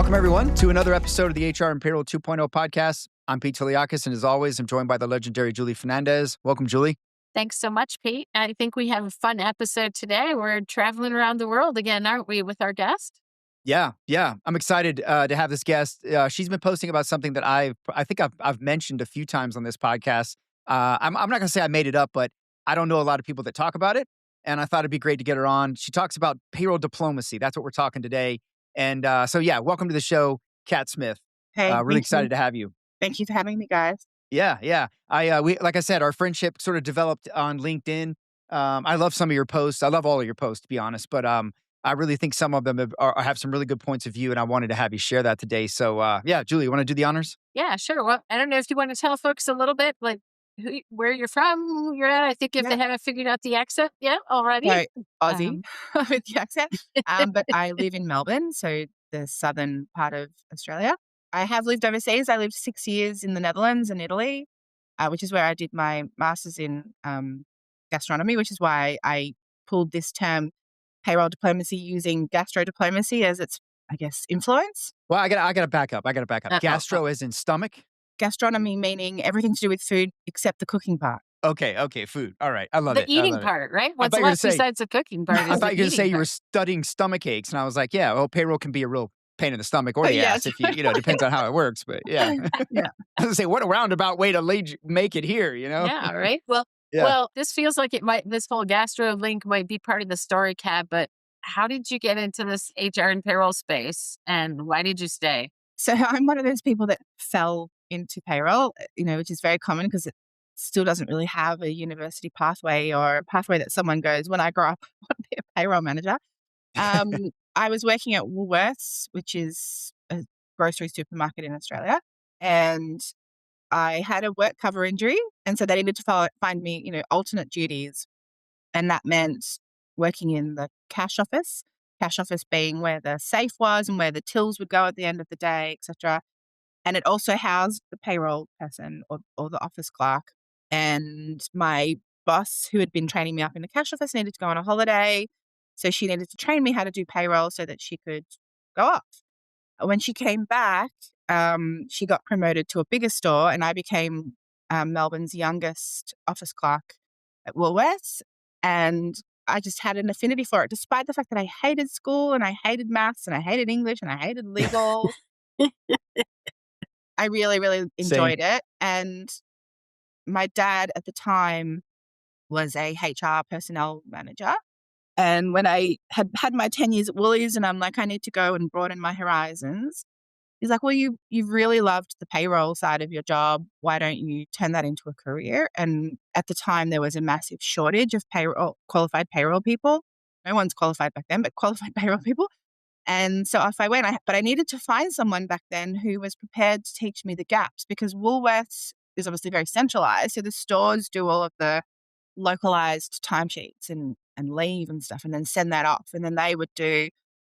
Welcome, everyone, to another episode of the HR and Payroll 2.0 podcast. I'm Pete Tiliakis, and as always, I'm joined by the legendary Julie Fernandez. Welcome, Julie. Thanks so much, Pete. I think we have a fun episode today. We're traveling around the world again, aren't we, with our guest? Yeah. I'm excited to have this guest. She's been posting about something that I think I've mentioned a few times on this podcast. I'm not going to say I made it up, but I don't know a lot of people that talk about it, and I thought it'd be great to get her on. She talks about payroll diplomacy. That's what we're talking today. And welcome to the show, Kat Smith. Hey, really excited to have you. Thank you for having me, guys. Yeah. We like I said, our friendship sort of developed on LinkedIn. I love some of your posts. I love all of your posts, to be honest. But I really think some of them have some really good points of view, and I wanted to have you share that today. So Julie, you want to do the honors? Yeah, sure. Well, I don't know if you want to tell folks a little bit, like where you're from, who you're at. I think if they haven't figured out the accent yet already. So, Aussie with the accent. But I live in Melbourne, so the southern part of Australia. I have lived overseas. I lived 6 years in the Netherlands and Italy, which is where I did my master's in gastronomy, which is why I pulled this term payroll diplomacy using gastro diplomacy as its, I guess, influence. Well, I got to back up. Gastro as in stomach? Gastronomy meaning everything to do with food except the cooking part. Okay, food. All right, I love it. The eating part, right? What's left besides the cooking part? I thought you were going to say you were studying stomach aches, and I was like, yeah, well, payroll can be a real pain in the stomach or the ass if you depends on how it works. But yeah. I was going to say, what a roundabout way to make it here, Yeah, right. Well, this feels like this whole gastro link might be part of the story, Kat, but how did you get into this HR and payroll space, and why did you stay? So I'm one of those people that fell into payroll, which is very common because it still doesn't really have a university pathway or a pathway that someone goes, when I grow up, I want to be a payroll manager. I was working at Woolworths, which is a grocery supermarket in Australia, and I had a work cover injury, and so they needed to find me, alternate duties, and that meant working in the cash office being where the safe was and where the tills would go at the end of the day, etc. And it also housed the payroll person or the office clerk. And my boss, who had been training me up in the cash office, needed to go on a holiday. So she needed to train me how to do payroll so that she could go off. When she came back, she got promoted to a bigger store, and I became Melbourne's youngest office clerk at Woolworths. And I just had an affinity for it, despite the fact that I hated school and I hated maths and I hated English and I hated legal. I really, really enjoyed it. And my dad at the time was a HR personnel manager. And when I had my 10 years at Woolies and I'm like, I need to go and broaden my horizons, he's like, well, you've really loved the payroll side of your job. Why don't you turn that into a career? And at the time, there was a massive shortage of qualified payroll people. No one's qualified back then, but qualified payroll people. And so off I went. But I needed to find someone back then who was prepared to teach me the gaps, because Woolworths is obviously very centralized. So the stores do all of the localized timesheets and leave and stuff, and then send that off. And then they would do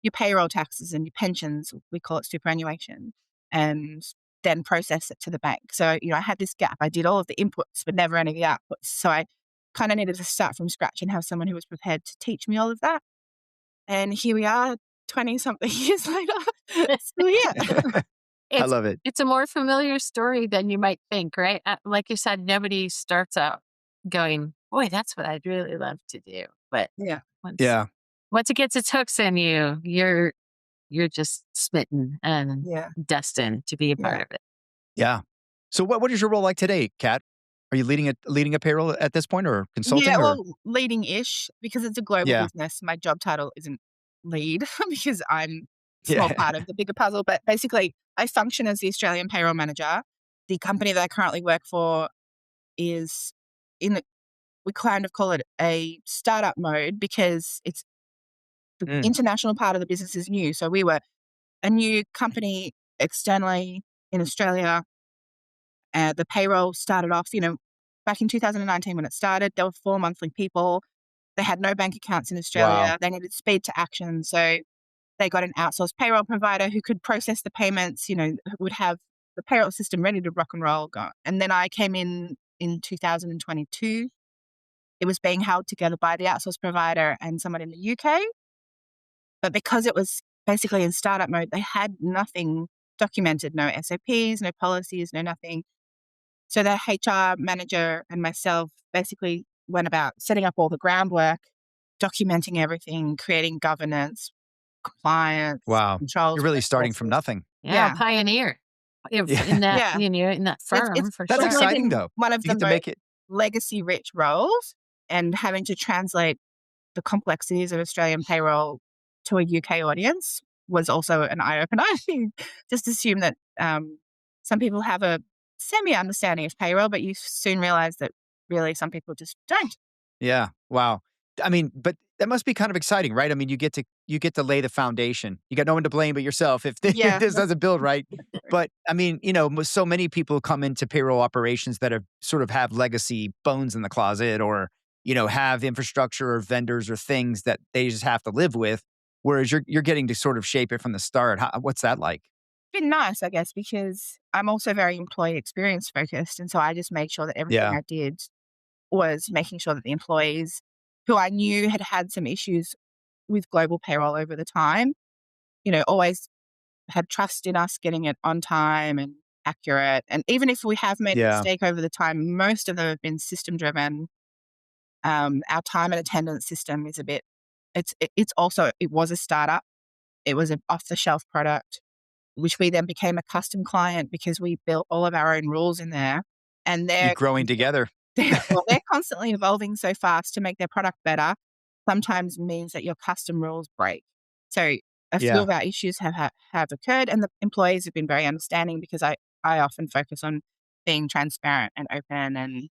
your payroll taxes and your pensions, we call it superannuation, and then process it to the bank. So, I had this gap. I did all of the inputs, but never any of the outputs. So I kind of needed to start from scratch and have someone who was prepared to teach me all of that. And here we are, 20-something years later. So, yeah. I love it. It's a more familiar story than you might think, right? Like you said, nobody starts out going, boy, that's what I'd really love to do. But once it gets its hooks in you, you're just smitten and destined to be a part of it. Yeah. So what is your role like today, Kat? Are you leading a payroll at this point, or consulting? Yeah, well, leading-ish, because it's a global business. My job title isn't lead because I'm a small part of the bigger puzzle. But basically, I function as the Australian payroll manager. The company that I currently work for is we kind of call it a startup mode, because it's the international part of the business is new. So we were a new company externally in Australia. The payroll started off, back in 2019 when it started, there were 4 monthly people. They had no bank accounts in Australia. Wow. They needed speed to action. So they got an outsourced payroll provider who could process the payments, would have the payroll system ready to rock and roll. And then I came in 2022. It was being held together by the outsourced provider and someone in the UK. But because it was basically in startup mode. They had nothing documented, no SOPs, no policies, no nothing. So the HR manager and myself basically went about setting up all the groundwork, documenting everything, creating governance, compliance, Wow. controls, You're really starting from processes. nothing. Yeah, Yeah. pioneer in Yeah. that, Yeah. in that It's firm for That's sure. definitely exciting, been though. one of You the get to most make it. legacy rich roles, and having to translate the complexities of Australian payroll to a UK audience was also an eye opener. Just assume that some people have a semi understanding of payroll, but you soon realize that really some people just don't. Yeah. Wow. I mean, but that must be kind of exciting, right? I mean, you get to lay the foundation. You got no one to blame but yourself if, if Yeah. this doesn't build right. But I mean, so many people come into payroll operations that have sort of have legacy bones in the closet, or have infrastructure or vendors or things that they just have to live with. Whereas you're getting to sort of shape it from the start. What's that like? Been nice, I guess, because I'm also very employee experience focused. And so I just made sure that everything Yeah. I did was making sure that the employees who I knew had had some issues with global payroll over the time, always had trust in us getting it on time and accurate. And even if we have made a Yeah. mistake over the time, most of them have been system driven. Our time and attendance system is a bit, it's also, it was a startup. It was an off the shelf product, which we then became a custom client because we built all of our own rules in there. And You growing together. they're constantly evolving so fast to make their product better, sometimes means that your custom rules break. So a few Yeah. of our issues have occurred, and the employees have been very understanding because I often focus on being transparent and open, and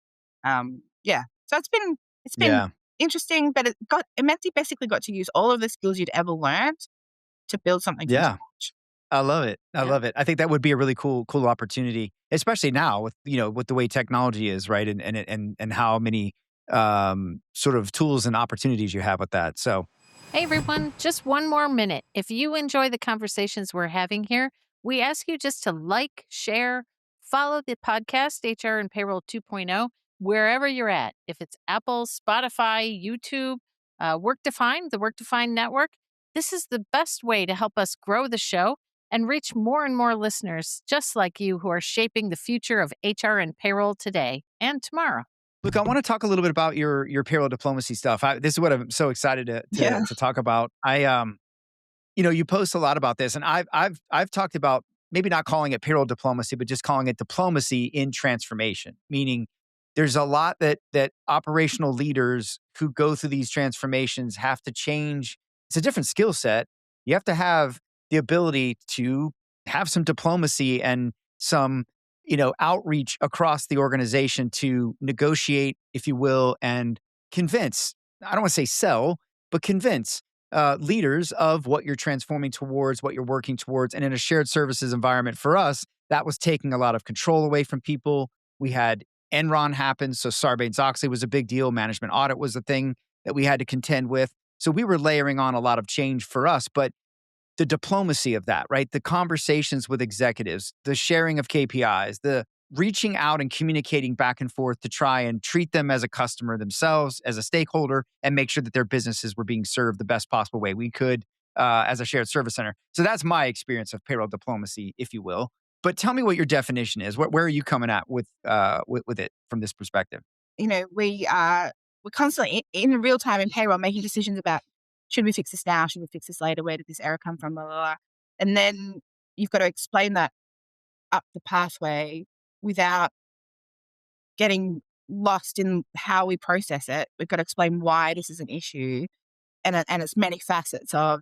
yeah. So it's been Yeah. interesting, but it meant you basically got to use all of the skills you'd ever learned to build something from Yeah. scratch. I love it. I Yeah. love it. I think that would be a really cool opportunity, especially now with with the way technology is, right? And how many sort of tools and opportunities you have with that. So Hey everyone, just one more minute. If you enjoy the conversations we're having here, we ask you just to like, share, follow the podcast HR and Payroll 2.0 wherever you're at. If it's Apple, Spotify, YouTube, Work Defined, the Work Defined network, this is the best way to help us grow the show and reach more and more listeners just like you who are shaping the future of HR and payroll today and tomorrow. look, I want to talk a little bit about your payroll diplomacy stuff. This is what I'm so excited to Yeah. to talk about. You post a lot about this, and I've talked about maybe not calling it payroll diplomacy, but just calling it diplomacy in transformation. Meaning, there's a lot that operational leaders who go through these transformations have to change. It's a different skill set. You have to have the ability to have some diplomacy and some outreach across the organization to negotiate, if you will, and convince. I don't want to say sell, but convince leaders of what you're transforming towards, what you're working towards. And in a shared services environment for us, that was taking a lot of control away from people. We had Enron happen. So Sarbanes-Oxley was a big deal. Management audit was a thing that we had to contend with. So we were layering on a lot of change for us. But the diplomacy of that, right? The conversations with executives, the sharing of KPIs, the reaching out and communicating back and forth to try and treat them as a customer themselves, as a stakeholder, and make sure that their businesses were being served the best possible way we could as a shared service center. So that's my experience of payroll diplomacy, if you will. But tell me what your definition is. Where are you coming at with it from this perspective? We're constantly in real time in payroll making decisions about, should we fix this now? Should we fix this later? Where did this error come from? Blah, blah, blah. And then you've got to explain that up the pathway without getting lost in how we process it. We've got to explain why this is an issue, and it's many facets of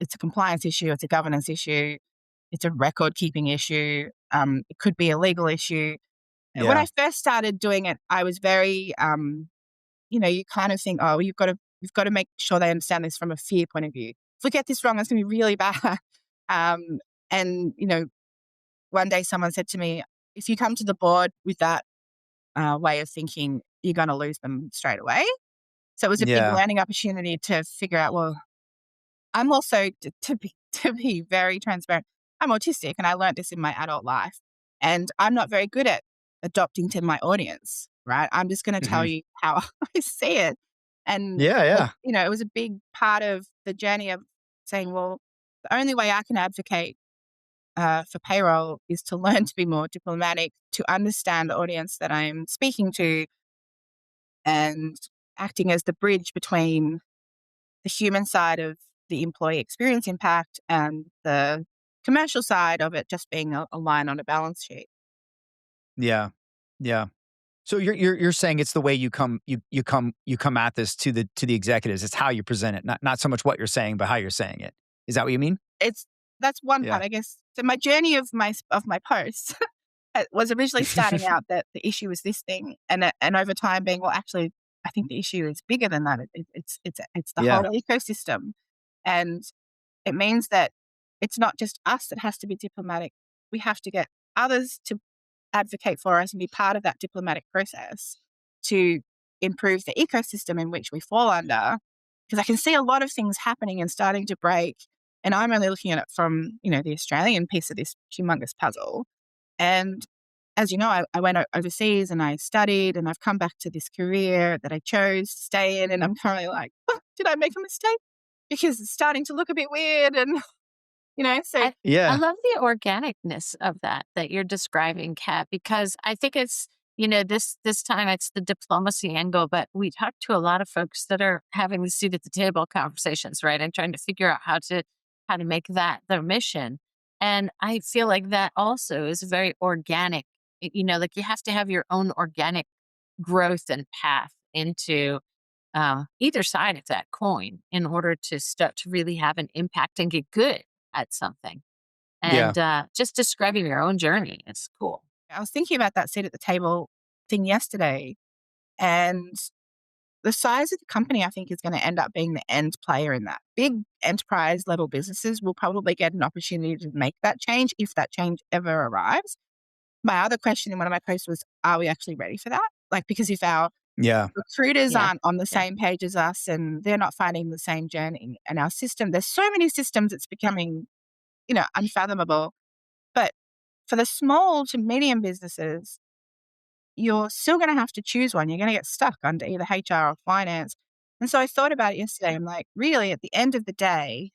it's a compliance issue, it's a governance issue, it's a record keeping issue, it could be a legal issue. When Yeah. I first started doing it, I was very, you kind of think, oh, you've got to make sure they understand this from a fear point of view. If we get this wrong, it's going to be really bad. um, and one day someone said to me, if you come to the board with that way of thinking, you're going to lose them straight away. So it was a big Yeah. learning opportunity to figure out, well, I'm also, to be very transparent, I'm autistic, and I learned this in my adult life. And I'm not very good at adopting to my audience, right? I'm just going to tell Hmm. you how I see it. And, Yeah. Yeah. it was a big part of the journey of saying, well, The only way I can advocate for payroll is to learn to be more diplomatic, to understand the audience that I'm speaking to, and acting as the bridge between the human side of the employee experience impact and the commercial side of it just being a line on a balance sheet. Yeah. Yeah. So you're saying it's the way you come at this to the executives. It's how you present it, not so much what you're saying, but how you're saying it. Is that what you mean? It's That's one Yeah. part, I guess. So my journey of my posts was originally starting out that the issue was this thing, and over time being, well, actually, I think the issue is bigger than that. It's the whole Yeah. ecosystem, and it means that it's not just us that has to be diplomatic. We have to get others to advocate for us and be part of that diplomatic process to improve the ecosystem in which we fall under. Because I can see a lot of things happening and starting to break. And I'm only looking at it from, the Australian piece of this humongous puzzle. And as you know, I went overseas and I studied and I've come back to this career that I chose to stay in. And I'm currently like, oh, did I make a mistake? Because it's starting to look a bit weird. And, so I Yeah. love the organicness of that you're describing, Kat, because I think it's, this time it's the diplomacy angle, but we talk to a lot of folks that are having the seat at the table conversations, right? And trying to figure out how to make that their mission. And I feel like that also is very organic. Like you have to have your own organic growth and path into either side of that coin in order to start to really have an impact and get good at something. Yeah. And just describing your own journey is cool. I was thinking about that seat at the table thing yesterday, and the size of the company, I think, is going to end up being the end player in that. Big enterprise level businesses will probably get an opportunity to make that change if that change ever arrives. My other question in one of my posts was, are we actually ready for that? Like, because if our Yeah. recruiters Yeah. aren't on the Yeah. same page as us and they're not finding the same journey, and our system, there's so many systems, it's becoming, unfathomable. But for the small to medium businesses, you're still going to have to choose one. You're going to get stuck under either HR or finance. And so I thought about it yesterday. I'm like, really, at the end of the day,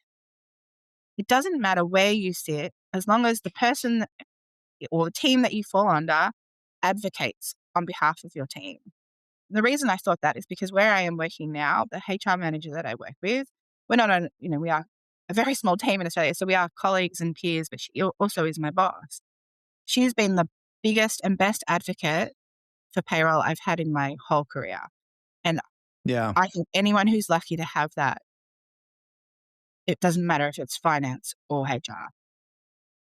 it doesn't matter where you sit, as long as the person or the team that you fall under advocates on behalf of your team. The reason I thought that is because where I am working now, the HR manager that I work with, we're not on, we are a very small team in Australia. So we are colleagues and peers, but she also is my boss. She's been the biggest and best advocate for payroll I've had in my whole career. And Yeah. I think anyone who's lucky to have that, it doesn't matter if it's finance or HR.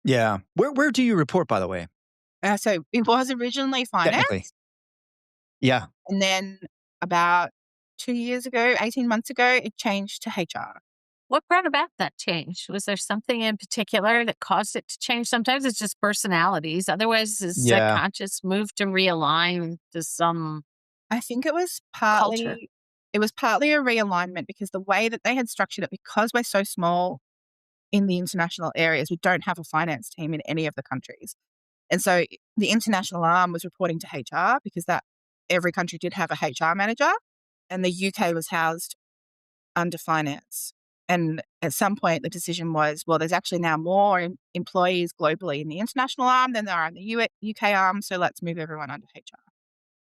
Yeah. Where do you report, by the way? So it was originally Technically. finance. Yeah. And then about 2 years ago, 18 months ago, it changed to HR. What brought about that change? Was there something in particular that caused it to change? Sometimes it's just personalities. Otherwise, it's a Yeah. conscious move to realign to some I think culture. it was partly a realignment because the way that they had structured it, because we're so small in the international areas, we don't have a finance team in any of the countries. And so the international arm was reporting to HR because that every country did have a HR manager, and the UK was housed under finance. And at some point, the decision was, well, there's actually now more employees globally in the international arm than there are in the UK arm, so let's move everyone under HR.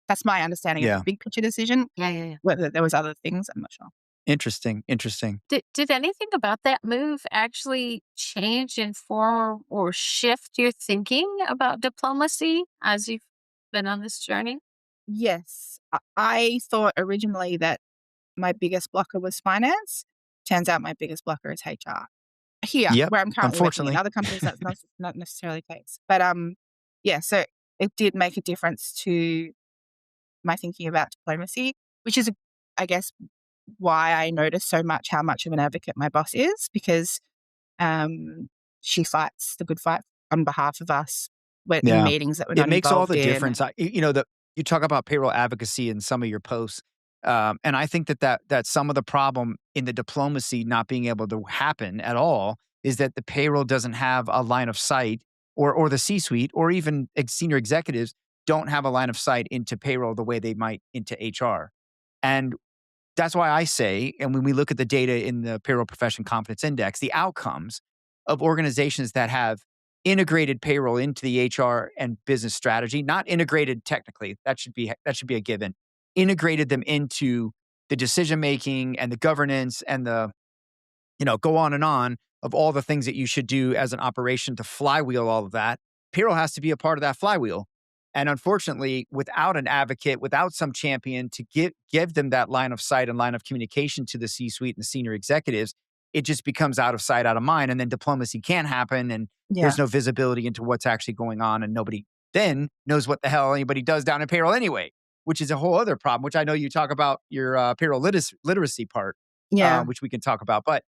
That's my understanding of the Yeah. big picture decision. Yeah, yeah, yeah. Whether there was other things, I'm not sure. Interesting. Interesting. Did anything about that move actually change, inform, or shift your thinking about diplomacy as you've been on this journey? Yes, I thought originally that my biggest blocker was finance. Turns out my biggest blocker is HR. Here, Yep. where I'm currently working. In Unfortunately. other companies, that's not necessarily the case. But yeah, so it did make a difference to my thinking about diplomacy, which is, I guess, why I notice so much how much of an advocate my boss is, because she fights the good fight on behalf of us when in Yeah. meetings that we're It not makes all involved the in. difference. You talk about payroll advocacy in some of your posts. And I think that some of the problem in the diplomacy not being able to happen at all is that the payroll doesn't have a line of sight, or the C-suite or even senior executives don't have a line of sight into payroll the way they might into HR. And that's why I say, and when we look at the data in the Payroll Profession Confidence Index, the outcomes, of organizations that have integrated payroll into the HR and business strategy, not integrated technically. That should be a given. Integrated them into the decision making and the governance and the, go on of all the things that you should do as an operation to flywheel all of that. Payroll has to be a part of that flywheel. And unfortunately, without an advocate, without some champion to give them that line of sight and line of communication to the C-suite and the senior executives, it just becomes out of sight, out of mind. And then diplomacy can't happen. And there's no visibility into what's actually going on. And nobody then knows what the hell anybody does down in payroll anyway, which is a whole other problem, which I know you talk about your payroll literacy part, which we can talk about. But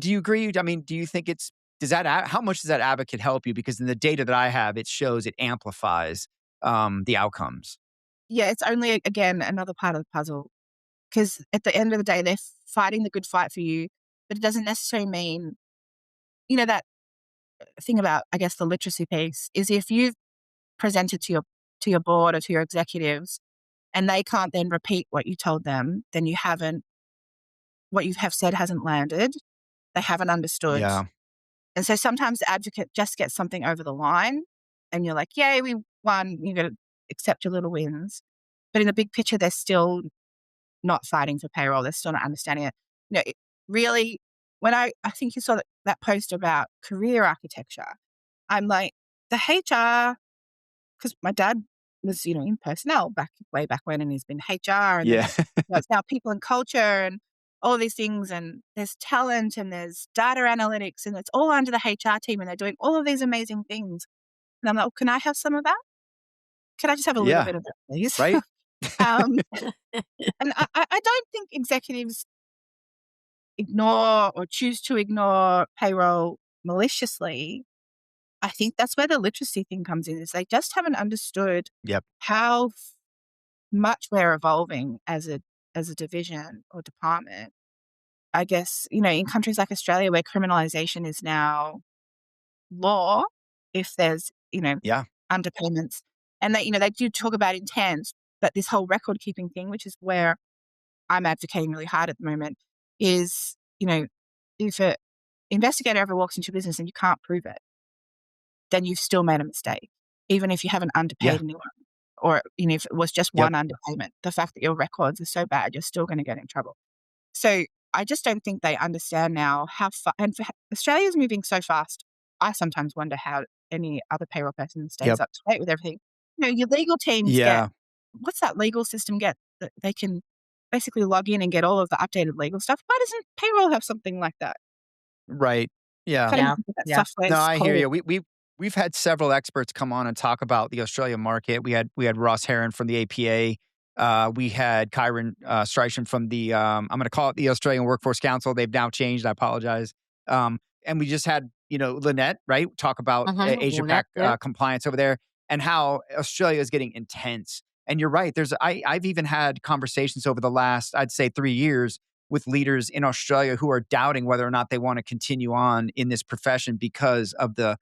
do you agree? I mean, do you think how much does that advocate help you? Because in the data that I have, it shows it amplifies the outcomes. Yeah, it's only, again, another part of the puzzle. Because at the end of the day, they're fighting the good fight for you, but it doesn't necessarily mean, that thing about, I guess, the literacy piece is if you've presented to your board or to your executives and they can't then repeat what you told them, then what you have said hasn't landed. They haven't understood. Yeah. And so sometimes the advocate just gets something over the line and you're like, yay, we won. You got to accept your little wins. But in the big picture, they're still not fighting for payroll. They're still not understanding it. It really, when I think you saw that post about career architecture, I'm like, the HR, because my dad was, in personnel way back when, and he's been HR, and then it's now people and culture and all these things, and there's talent and there's data analytics, and it's all under the HR team, and they're doing all of these amazing things. And I'm like, can I have some of that? Can I just have a little bit of that, please? Right. And I don't think executives ignore or choose to ignore payroll maliciously. I think that's where the literacy thing comes in, is they just haven't understood how much we're evolving as a division or department. I guess, in countries like Australia where criminalization is now law, if there's, underpayments, and they do talk about intent, but this whole record keeping thing, which is where I'm advocating really hard at the moment, is, if an investigator ever walks into business and you can't prove it, then you've still made a mistake, even if you haven't underpaid anyone, or if it was just one underpayment. The fact that your records are so bad, you're still going to get in trouble. So I just don't think they understand now how far, and Australia's moving so fast. I sometimes wonder how any other payroll person stays up to date with everything. Your legal teams get, what's that legal system get that they can basically log in and get all of the updated legal stuff? Why doesn't payroll have something like that? Right. Yeah. No, I hear you. We've had several experts come on and talk about the Australian market. We had Ross Heron from the APA. We had Kyron Streishan from the I'm going to call it the Australian Workforce Council. They've now changed. I apologize. And we just had Lynette, right, talk about Asia Pac compliance over there and how Australia is getting intense. And you're right. I've even had conversations over the last, I'd say, 3 years with leaders in Australia who are doubting whether or not they want to continue on in this profession because of the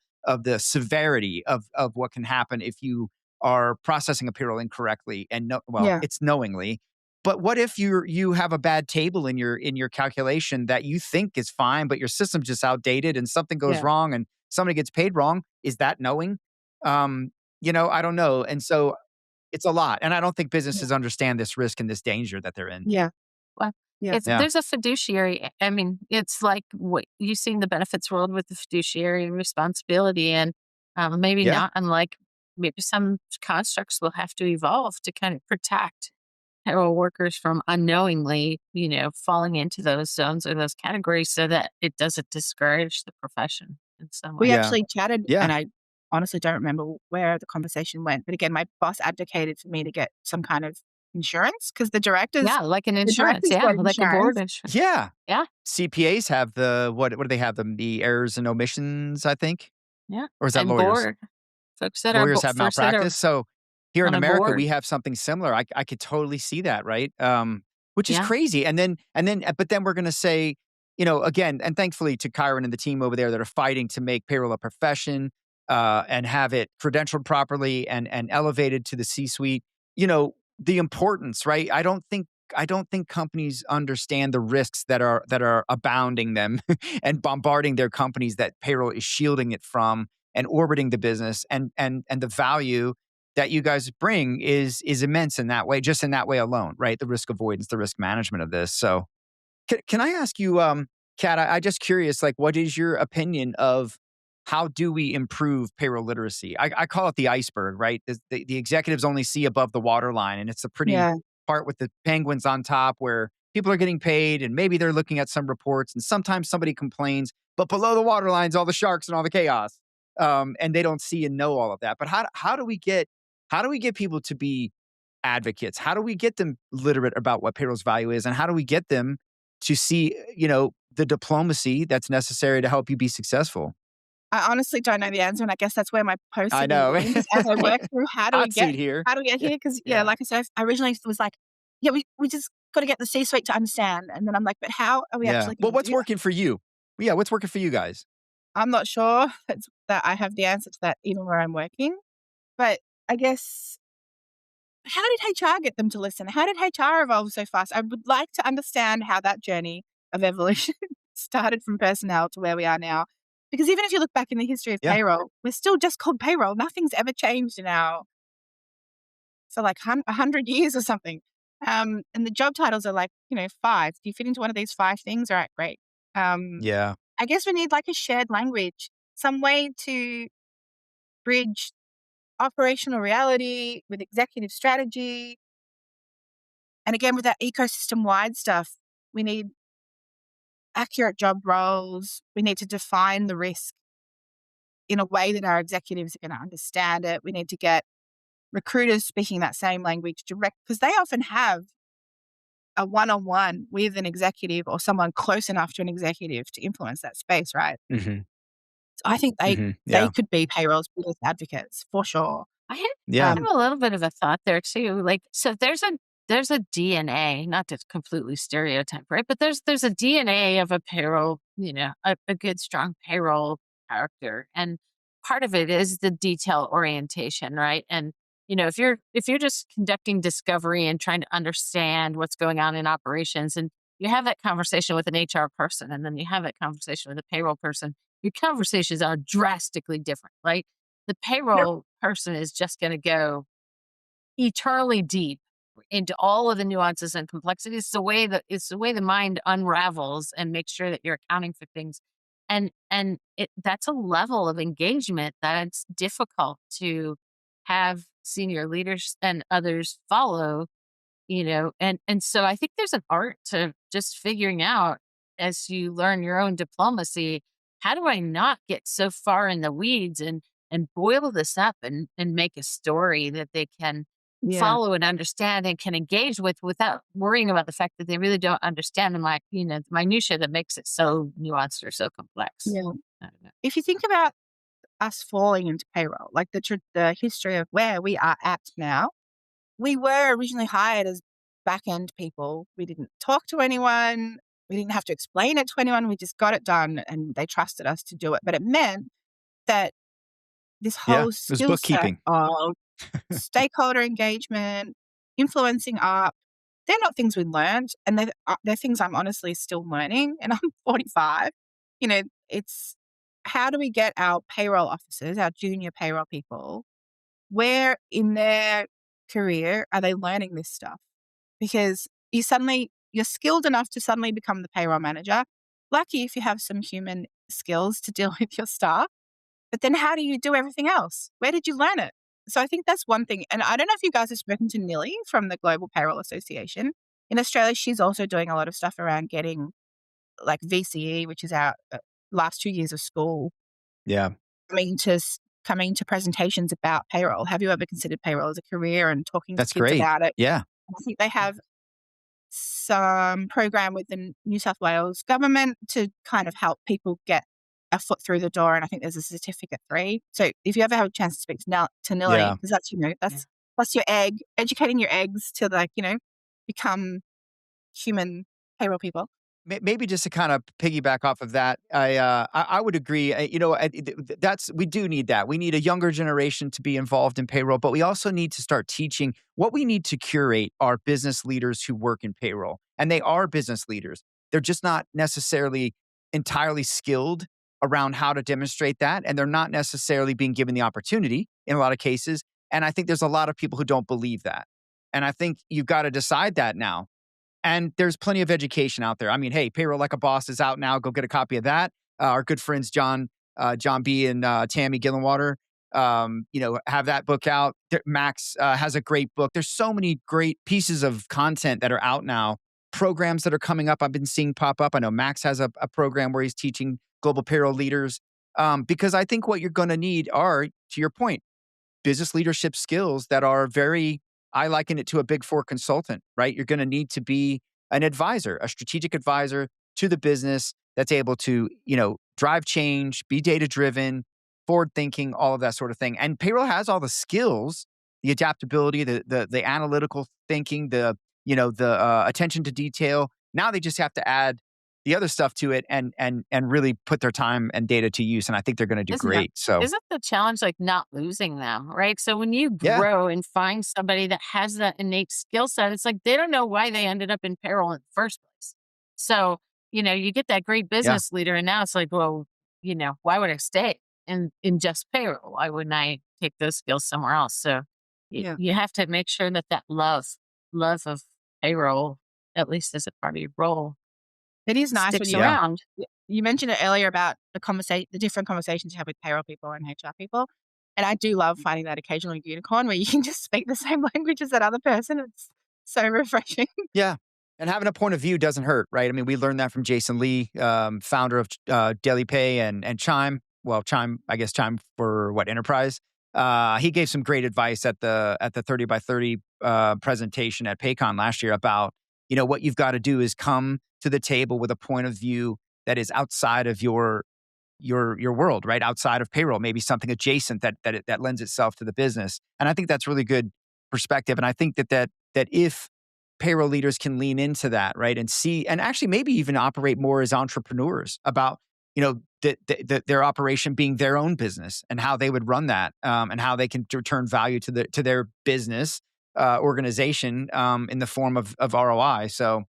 severity of what can happen if you are processing a payroll incorrectly. And it's knowingly. But what if you have a bad table in your calculation that you think is fine, but your system's just outdated and something goes wrong and somebody gets paid wrong? Is that knowing? I don't know. And so it's a lot. And I don't think businesses understand this risk and this danger that they're in. Yeah. Well, there's a fiduciary. I mean, it's like what you've seen the benefits world with the fiduciary responsibility, and maybe not unlike maybe some constructs will have to evolve to kind of protect payroll workers from unknowingly, falling into those zones or those categories so that it doesn't discourage the profession in some way. We actually chatted, and I honestly don't remember where the conversation went. But again, my boss advocated for me to get some kind of insurance because the directors... Yeah, like an insurance. Yeah, like a board insurance. Yeah. Yeah. CPAs have what do they have them? The errors and omissions, I think? Yeah. Or is that and lawyers? Board. Folks that lawyers have malpractice. So here in America, board. we have something similar. I could totally see that, right? Which is crazy. But then we're going to say, again, and thankfully to Kyron and the team over there that are fighting to make payroll a profession and have it credentialed properly and elevated to the C-suite, the importance, right? I don't think think companies understand the risks that are abounding them and bombarding their companies that payroll is shielding it from and orbiting the business, and the value that you guys bring is immense in that way, just in that way alone, right? The risk avoidance, the risk management of this. So can I ask you, Kat, I just curious, like, what is your opinion of how do we improve payroll literacy? I call it the iceberg, right? The executives only see above the waterline, and it's a pretty Yeah. part with the penguins on top where people are getting paid and maybe they're looking at some reports and sometimes somebody complains, but below the waterline's all the sharks and all the chaos. And they don't see and know all of that. But how do we get people to be advocates? How do we get them literate about what payroll's value is? And how do we get them to see, the diplomacy that's necessary to help you be successful? I honestly don't know the answer, and I guess that's where my posts I have been know. going, just as I work through Hot seat here. how do we get Yeah. here? Because Yeah. like I said, I originally was like, "Yeah, we just gotta get the C-suite to understand," and then I'm like, "But how are we Yeah. actually Well, gonna what's do that?" working for you? Yeah, what's working for you guys? I'm not sure that I have the answer to that even where I'm working, but I guess how did HR get them to listen? How did HR evolve so fast? I would like to understand how that journey of evolution started from personnel to where we are now. Because even if you look back in the history of Yeah. payroll, we're still just called payroll. Nothing's ever changed in our for like 100 years or something. And the job titles are like, 5. Do you fit into one of these 5 things? All right, great. Um, Yeah. I guess we need like a shared language, some way to bridge operational reality with executive strategy. And again, with that ecosystem wide stuff, we need accurate job roles. We need to define the risk in a way that our executives are going to understand it. We need to get recruiters speaking that same language direct, because they often have a one-on-one with an executive or someone close enough to an executive to influence that space, right? Hmm. So I think they Yeah. could be payroll's biggest advocates for sure. I Yeah. have a little bit of a thought there too. Like, so there's a DNA, not to completely stereotype, right? But there's a DNA of a payroll, a good strong payroll character, and part of it is the detail orientation, right? And if you're just conducting discovery and trying to understand what's going on in operations, and you have that conversation with an HR person, and then you have that conversation with a payroll person, your conversations are drastically different, right? The Yep. payroll person is just going to go eternally deep into all of the nuances and complexities. It's the way the mind unravels and makes sure that you're accounting for things. That's a level of engagement that it's difficult to have senior leaders and others follow, and so I think there's an art to just figuring out, as you learn your own diplomacy, how do I not get so far in the weeds and boil this up and make a story that they can Yeah. follow and understand and can engage with without worrying about the fact that they really don't understand the minutia that makes it so nuanced or so complex. Yeah. I don't know. If you think about us falling into payroll, like the history of where we are at now, we were originally hired as back end people. We didn't talk to anyone. We didn't have to explain it to anyone. We just got it done and they trusted us to do it. But it meant that this Yeah. whole It was skill set bookkeeping. of stakeholder engagement, influencing up, they're not things we learned. And they're things I'm honestly still learning. And I'm 45. It's how do we get our payroll officers, our junior payroll people, where in their career are they learning this stuff? Because you're skilled enough to suddenly become the payroll manager. Lucky if you have some human skills to deal with your staff. But then how do you do everything else? Where did you learn it? So I think that's one thing. And I don't know if you guys have spoken to Nilly from the Global Payroll Association. In Australia, she's also doing a lot of stuff around getting like VCE, which is our last 2 years of school, Yeah. coming to presentations about payroll. Have you ever considered payroll as a career, and talking to That's kids great. about it? Yeah. I think they have some program with the New South Wales government to kind of help people get a foot through the door. And I think there's a certificate 3. So if you ever have a chance to speak to Nilly, Yeah. because that's your egg, educating your eggs to become human payroll people. Maybe just to kind of piggyback off of that, I would agree. That's we do need that. We need a younger generation to be involved in payroll, but we also need to start teaching. What we need to curate are business leaders who work in payroll, and they are business leaders. They're just not necessarily entirely skilled around how to demonstrate that, and they're not necessarily being given the opportunity in a lot of cases. And I think there's a lot of people who don't believe that, and I think you've got to decide that now. And there's plenty of education out there. I mean, hey, Payroll Like a Boss is out now. Go get a copy of that. Our good friends John B. and Tammy Gillenwater, have that book out. Max has a great book. There's so many great pieces of content that are out now. Programs that are coming up, I've been seeing pop up. I know Max has a program where he's teaching global payroll leaders. Because I think what you're going to need are, to your point, business leadership skills that are very, I liken it to a big four consultant, right? You're going to need to be an advisor, a strategic advisor to the business that's able to, drive change, be data driven, forward thinking, all of that sort of thing. And payroll has all the skills, the adaptability, the analytical thinking, the attention to detail. Now they just have to add the other stuff to it and really put their time and data to use. And I think they're going to do great. Isn't the challenge like not losing them, right? So when you Yeah. grow and find somebody that has that innate skill set, it's like they don't know why they ended up in payroll in the first place. So, you get that great business leader and now it's like, well, why would I stay in just payroll? Why wouldn't I take those skills somewhere else? So you have to make sure that love of payroll, at least as a part of your role, It is nice when sticks around. you mentioned it earlier about the different conversations you have with payroll people and HR people. And I do love finding that occasional unicorn where you can just speak the same language as that other person. It's so refreshing. Yeah. And having a point of view doesn't hurt, right? I mean, we learned that from Jason Lee, founder of Daily Pay and Chime. Well, Chime, I guess Chime for what, enterprise? He gave some great advice at the 30 by 30 presentation at PayCon last year about, what you've got to do is come to the table with a point of view that is outside of your world, right? Outside of payroll, maybe something adjacent that lends itself to the business. And I think that's really good perspective. And I think that if payroll leaders can lean into that, right, and see, and actually maybe even operate more as entrepreneurs about, their operation being their own business and how they would run that, and how they can return value to their business organization in the form of ROI. So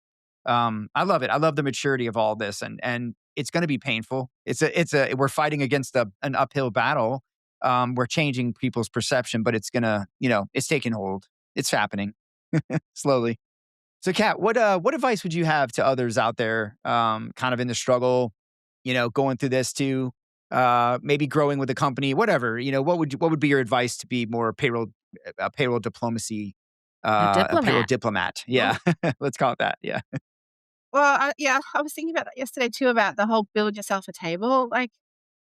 I love it. I love the maturity of all this, and it's going to be painful. We're fighting against an uphill battle. We're changing people's perception, but it's gonna, it's taking hold. It's happening slowly. So, Kat, what advice would you have to others out there, kind of in the struggle, going through this too, maybe growing with a company, whatever, what would be your advice to be more payroll diplomacy, a payroll diplomat? Yeah, let's call it that. Yeah. Well, I was thinking about that yesterday too, about the whole build yourself a table. Like,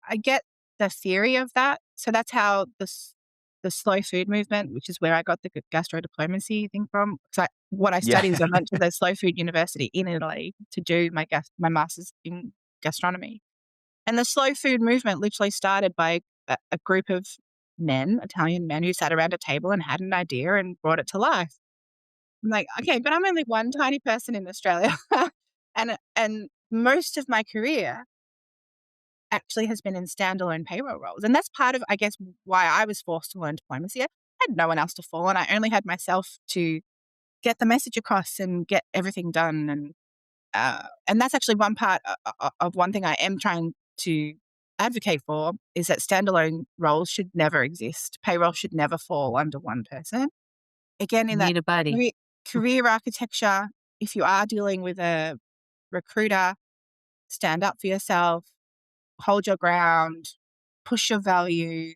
I get the theory of that. So that's how the slow food movement, which is where I got the gastro diplomacy thing from. Because what I studied is I went to the slow food university in Italy to do my master's in gastronomy. And the slow food movement literally started by a group of men, Italian men, who sat around a table and had an idea and brought it to life. I'm like, okay, but I'm only one tiny person in Australia. and most of my career actually has been in standalone payroll roles. And that's part of, I guess, why I was forced to learn diplomacy. I had no one else to fall on. I only had myself to get the message across and get everything done. And that's actually one part of one thing I am trying to advocate for, is that standalone roles should never exist. Payroll should never fall under one person. Again, in Need a buddy. career architecture, if you are dealing with a recruiter, stand up for yourself, hold your ground, push your value,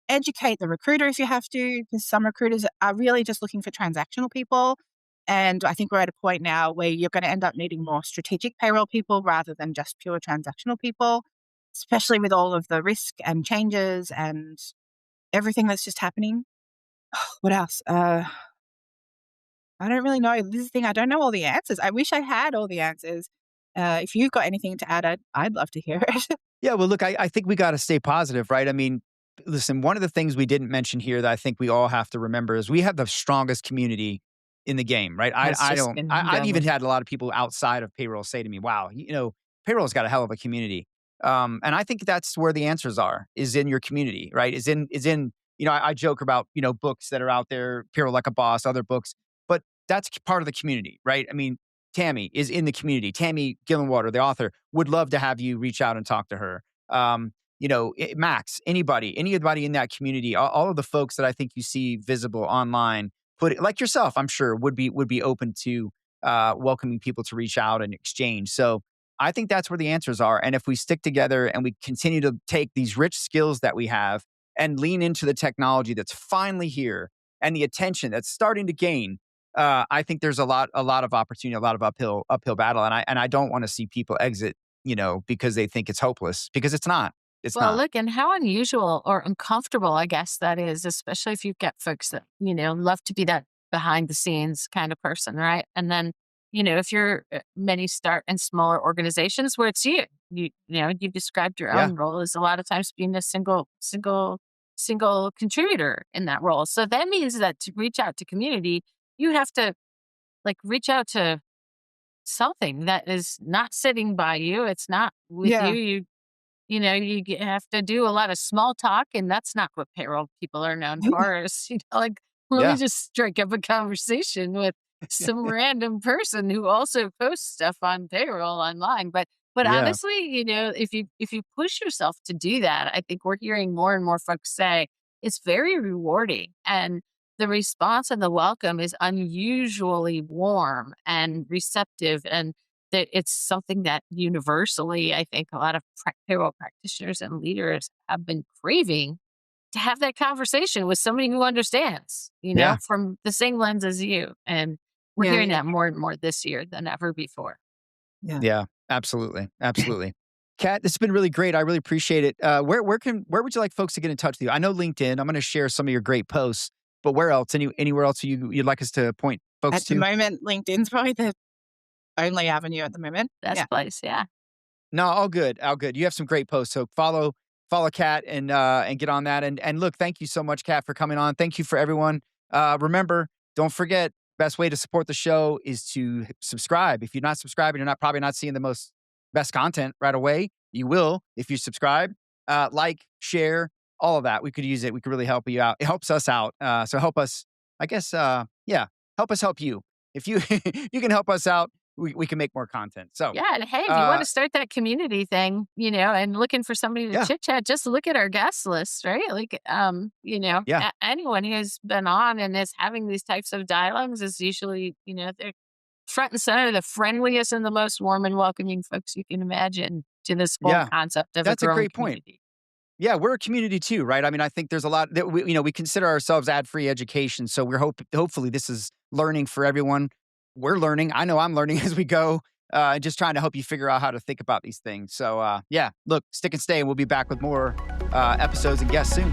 educate the recruiter if you have to, because some recruiters are really just looking for transactional people. And I think we're at a point now where you're going to end up needing more strategic payroll people rather than just pure transactional people, especially with all of the risk and changes and everything that's just happening. What else? I don't really know. This is the thing. I don't know all the answers. I wish I had all the answers. If you've got anything to add, I'd love to hear it. Yeah, well, look, I think we got to stay positive, right? I mean, listen, one of the things we didn't mention here that I think we all have to remember is we have the strongest community in the game, right? That's I just don't. been I've even going. had a lot of people outside of payroll say to me, "Wow, payroll's got a hell of a community." And I think that's where the answers are, is in your community, right? Is in I joke about books that are out there, Payroll Like a Boss, other books, but that's part of the community, right? I mean, Tammy is in the community. Tammy Gillenwater, the author, would love to have you reach out and talk to her. Max, anybody in that community, all of the folks that I think you see visible online, like yourself, I'm sure would be open to welcoming people to reach out and exchange. So I think that's where the answers are. And if we stick together and we continue to take these rich skills that we have and lean into the technology that's finally here and the attention that's starting to gain, I think there's a lot of opportunity, a lot of uphill battle. And I don't want to see people exit, because they think it's hopeless, because it's not. It's Well, not. look, and how unusual or uncomfortable, I guess, that is, especially if you've got folks that, love to be that behind the scenes kind of person, right? And then, if you're many start in smaller organizations where it's you've described your Yeah. own role as a lot of times being a single contributor in that role. So that means that to reach out to community, you have to like reach out to something that is not sitting by you. It's not with you. Yeah. You have to do a lot of small talk, and that's not what payroll people are known for. Is like, let me Yeah. just strike up a conversation with some random person who also posts stuff on payroll online. But Yeah. honestly, if you push yourself to do that, I think we're hearing more and more folks say it's very rewarding, and the response and the welcome is unusually warm and receptive, and that it's something that universally, I think a lot of payroll practitioners and leaders have been craving to have that conversation with somebody who understands, Yeah. from the same lens as you. And we're Yeah. hearing Yeah. that more and more this year than ever before. Yeah. Yeah. Absolutely. Absolutely. Kat, this has been really great. I really appreciate it. Where would you like folks to get in touch with you? I know LinkedIn. I'm going to share some of your great posts, but where else? Anywhere else you'd like us to point folks At the to? moment, LinkedIn's probably the only avenue at the moment. Best Yeah. place, yeah. No, all good. All good. You have some great posts. So follow Kat and get on that. And look, thank you so much, Kat, for coming on. Thank you for everyone. Remember, don't forget, best way to support the show is to subscribe. If you're not subscribing, probably not seeing the best content right away. You will if you subscribe. Like, share, all of that. We could use it. We could really help you out. It helps us out. So help us, I guess, help us help you. If you you can help us out, we can make more content. So Yeah, and hey, if you want uh to start that community thing, and looking for somebody to yeah, chit chat, just look at our guest list, right? Like, yeah, anyone who's been on and is having these types of dialogues is usually, they're front and center, the friendliest and the most warm and welcoming folks you can imagine to this whole yeah. concept of a That's a growing great point. community. Yeah, we're a community too, right? I mean, I think there's a lot that we consider ourselves ad-free education. So hopefully this is learning for everyone. We're learning. I know I'm learning as we go, and just trying to help you figure out how to think about these things. So, yeah, look, stick and stay, and we'll be back with more episodes and guests soon.